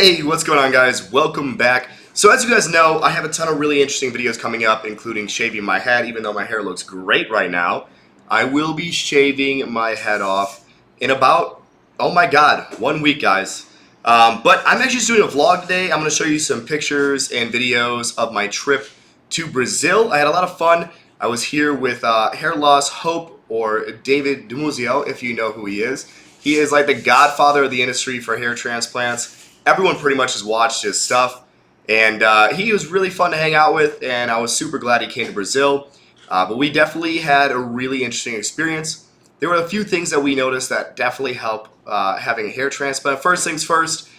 Hey, what's going on, guys? Welcome back. So as you guys know, I have a ton of really interesting videos coming up, including shaving my head. Even though my hair looks great right now, I will be shaving my head off in about, oh my god, 1 week, guys. But I'm actually just doing a vlog today. I'm going to show you some pictures and videos of my trip to Brazil. I had a lot of fun. I was here with hair loss Hope, or David Dumuzio, if you know who he is. He is like the godfather of the industry for hair transplants. Everyone pretty much has watched his stuff, and he was really fun to hang out with, and I was super glad he came to Brazil. But we definitely had a really interesting experience. There were a few things that we noticed that definitely help having a hair transplant. First things first,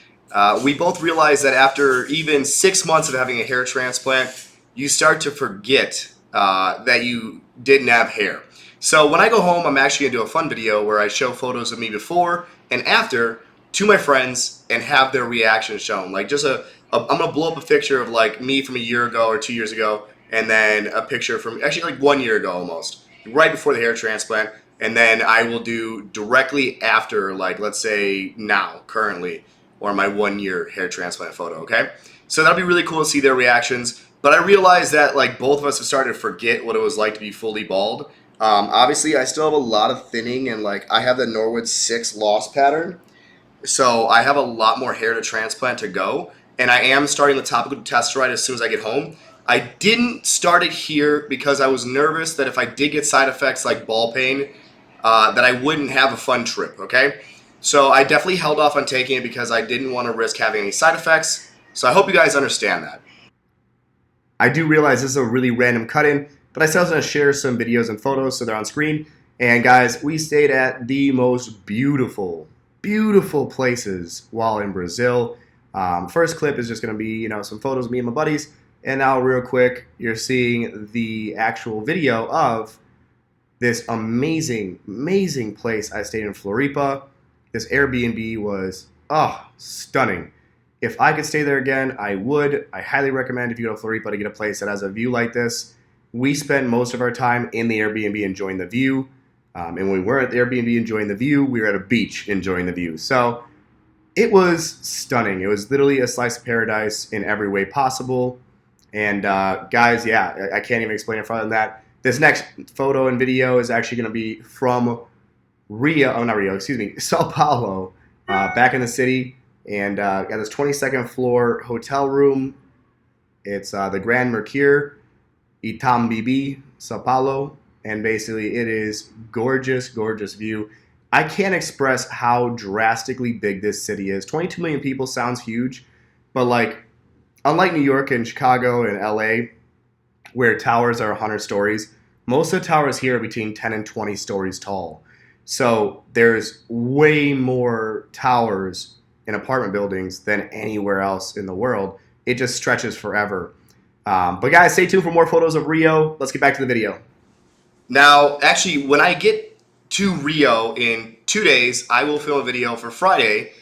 we both realized that after even 6 months of having a hair transplant, you start to forget that you didn't have hair. So when I go home, I'm actually going to do a fun video where I show photos of me before and after to my friends and have their reaction shown. Like just I'm going to blow up a picture of like me from a year ago or 2 years ago, and then a picture from actually like 1 year ago almost, right before the hair transplant. And then I will do directly after, like let's say now, currently, or my 1 year hair transplant photo, okay? So that'll be really cool to see their reactions. But I realized that like both of us have started to forget what it was like to be fully bald. Obviously, I still have a lot of thinning, and like I have the Norwood 6 loss pattern. So I have a lot more hair to transplant to go, and I am starting the topical testosterone as soon as I get home. I didn't start it here because I was nervous that if I did get side effects like ball pain, that I wouldn't have a fun trip, okay? So I definitely held off on taking it because I didn't want to risk having any side effects. So I hope you guys understand that. I do realize this is a really random cut-in, but I still want to share some videos and photos so they're on screen. And guys, we stayed at the most beautiful places while in Brazil. First clip is just going to be, some photos of me and my buddies. And now real quick, you're seeing the actual video of this amazing place I stayed in Floripa. This Airbnb was, stunning. If I could stay there again, I would. I highly recommend if you go to Floripa to get a place that has a view like this. We spend most of our time in the Airbnb enjoying the view. And when we were at the Airbnb enjoying the view, we were at a beach enjoying the view. So it was stunning. It was literally a slice of paradise in every way possible. And guys, yeah, I can't even explain it further than that. This next photo and video is actually going to be from Sao Paulo, back in the city. And got this 22nd floor hotel room. It's the Grand Mercure, Itambibi, Sao Paulo. And basically it is gorgeous view. I can't express how drastically big this city is. 22 million people sounds huge, but like unlike New York and Chicago and LA, where towers are 100 stories, most of the towers here are between 10 and 20 stories tall. So there's way more towers in apartment buildings than anywhere else in the world. It just stretches forever. But guys, stay tuned for more photos of Rio. Let's get back to the video. Now, actually, when I get to Rio in 2 days, I will film a video for Friday,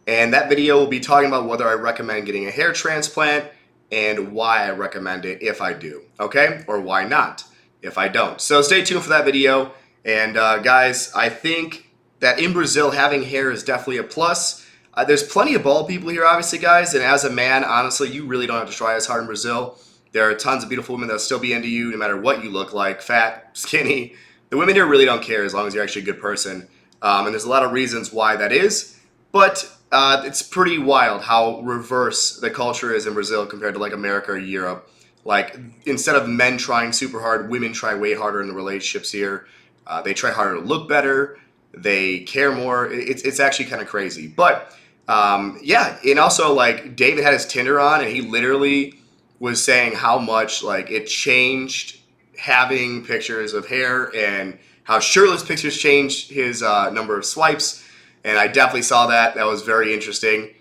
and that video will be talking about whether I recommend getting a hair transplant and why I recommend it if I do, okay? Or why not if I don't. So stay tuned for that video. And guys, I think that in Brazil, having hair is definitely a plus. There's plenty of bald people here, obviously, guys, and as a man, honestly, you really don't have to try as hard in Brazil. There are tons of beautiful women that'll still be into you no matter what you look like, fat, skinny. The women here really don't care as long as you're actually a good person. And there's a lot of reasons why that is. But it's pretty wild how reverse the culture is in Brazil compared to like America or Europe. Like instead of men trying super hard, women try way harder in the relationships here. They try harder to look better. They care more. It's actually kind of crazy. But yeah, and also like David had his Tinder on and he literally was saying how much like it changed having pictures of hair and how shirtless pictures changed his number of swipes. And I definitely saw that. That was very interesting.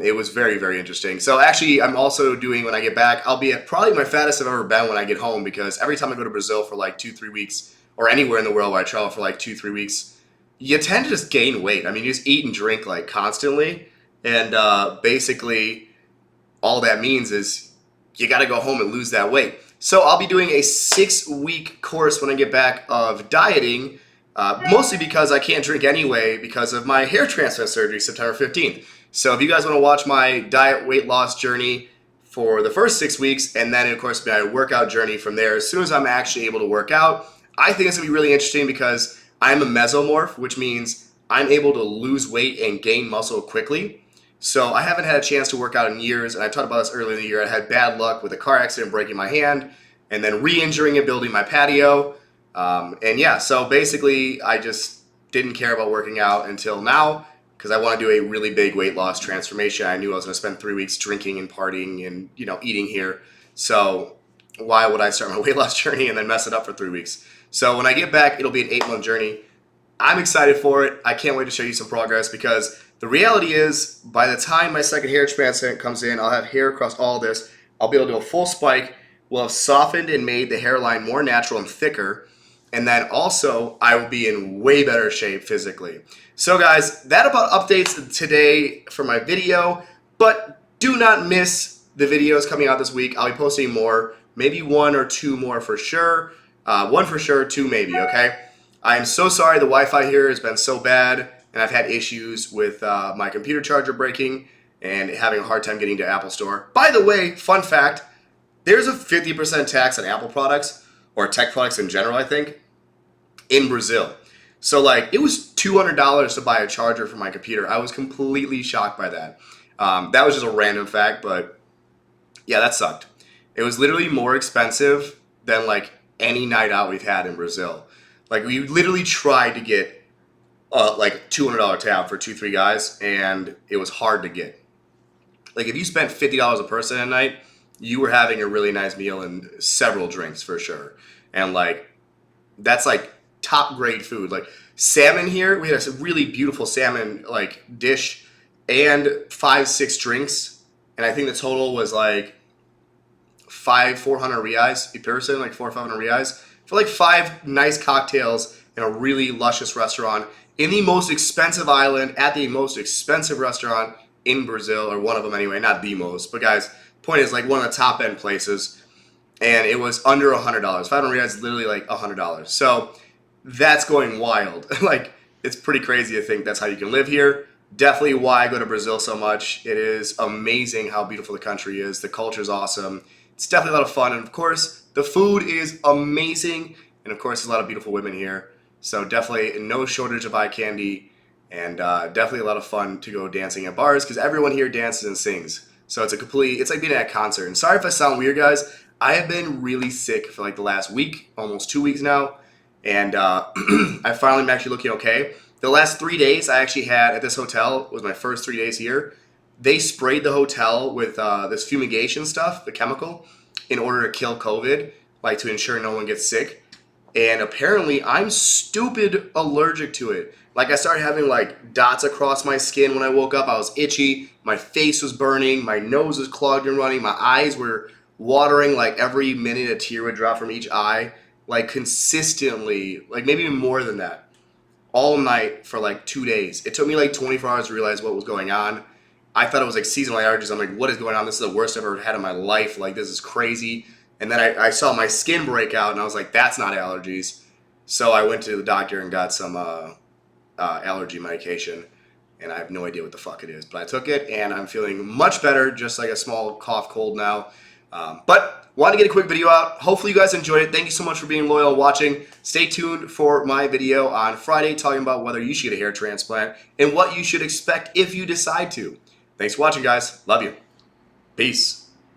It was very interesting. So actually, I'm also doing, when I get back, I'll be at probably my fattest I've ever been when I get home, because every time I go to Brazil for like 2-3 weeks, or anywhere in the world where I travel for like 2-3 weeks, you tend to just gain weight. I mean, you just eat and drink like constantly. And basically, all that means is you got to go home and lose that weight. So I'll be doing a 6-week course when I get back of dieting, mostly because I can't drink anyway because of my hair transplant surgery September 15th. So if you guys want to watch my diet weight loss journey for the first 6 weeks, and then of course my workout journey from there, as soon as I'm actually able to work out, I think it's going to be really interesting because I'm a mesomorph, which means I'm able to lose weight and gain muscle quickly. So I haven't had a chance to work out in years, and I talked about this earlier in the year. I had bad luck with a car accident, breaking my hand, and then re-injuring and building my patio. And yeah, so basically I just didn't care about working out until now because I want to do a really big weight loss transformation. I knew I was going to spend 3 weeks drinking and partying and eating here. So why would I start my weight loss journey and then mess it up for 3 weeks? So when I get back, it'll be an 8-month journey. I'm excited for it. I can't wait to show you some progress because the reality is by the time my second hair transplant comes in, I'll have hair across all this. I'll be able to do a full spike. We'll have softened and made the hairline more natural and thicker. And then also, I will be in way better shape physically. So guys, that about updates today for my video. But do not miss the videos coming out this week. I'll be posting more. Maybe 1 or 2 more for sure. 1 for sure, 2 maybe, okay? I am so sorry the Wi-Fi here has been so bad. And I've had issues with my computer charger breaking and having a hard time getting to Apple Store. By the way, fun fact, there's a 50% tax on Apple products, or tech products in general, I think, in Brazil. So like, it was $200 to buy a charger for my computer. I was completely shocked by that. That was just a random fact, but yeah, that sucked. It was literally more expensive than like any night out we've had in Brazil. Like we literally tried to get like $200 tab for 2-3 guys, and it was hard to get. Like if you spent $50 a person a night, you were having a really nice meal and several drinks for sure. And like that's like top grade food. Like salmon here, we had a really beautiful salmon like dish and 5-6 drinks, and I think the total was like 400 reais a person, like 400 or 500 reais for like 5 nice cocktails in a really luscious restaurant in the most expensive island at the most expensive restaurant in Brazil, or one of them anyway, not the most. But guys, point is like one of the top end places, and it was under $100. 500 reais is literally like $100. So that's going wild. Like it's pretty crazy to think that's how you can live here. Definitely why I go to Brazil so much. It is amazing how beautiful the country is. The culture is awesome. It's definitely a lot of fun, and of course the food is amazing, and of course there's a lot of beautiful women here. So definitely no shortage of eye candy, and definitely a lot of fun to go dancing at bars because everyone here dances and sings. So it's like being at a concert. And sorry if I sound weird, guys. I have been really sick for like the last week, almost 2 weeks now, and I finally am actually looking okay. The last 3 days I actually had at this hotel, was my first 3 days here. They sprayed the hotel with this fumigation stuff, the chemical, in order to kill COVID, like to ensure no one gets sick. And apparently I'm stupid allergic to it. Like I started having like dots across my skin when I woke up. I was itchy, my face was burning, my nose was clogged and running, my eyes were watering, like every minute a tear would drop from each eye, like consistently, like maybe even more than that, all night for like 2 days. It took me like 24 hours to realize what was going on. I thought it was like seasonal allergies. I'm like, what is going on? This is the worst I've ever had in my life. Like this is crazy. And then I saw my skin break out, and I was like, that's not allergies. So I went to the doctor and got some allergy medication, and I have no idea what the fuck it is. But I took it, and I'm feeling much better, just like a small cough cold now. But wanted to get a quick video out. Hopefully you guys enjoyed it. Thank you so much for being loyal and watching. Stay tuned for my video on Friday talking about whether you should get a hair transplant and what you should expect if you decide to. Thanks for watching, guys. Love you. Peace.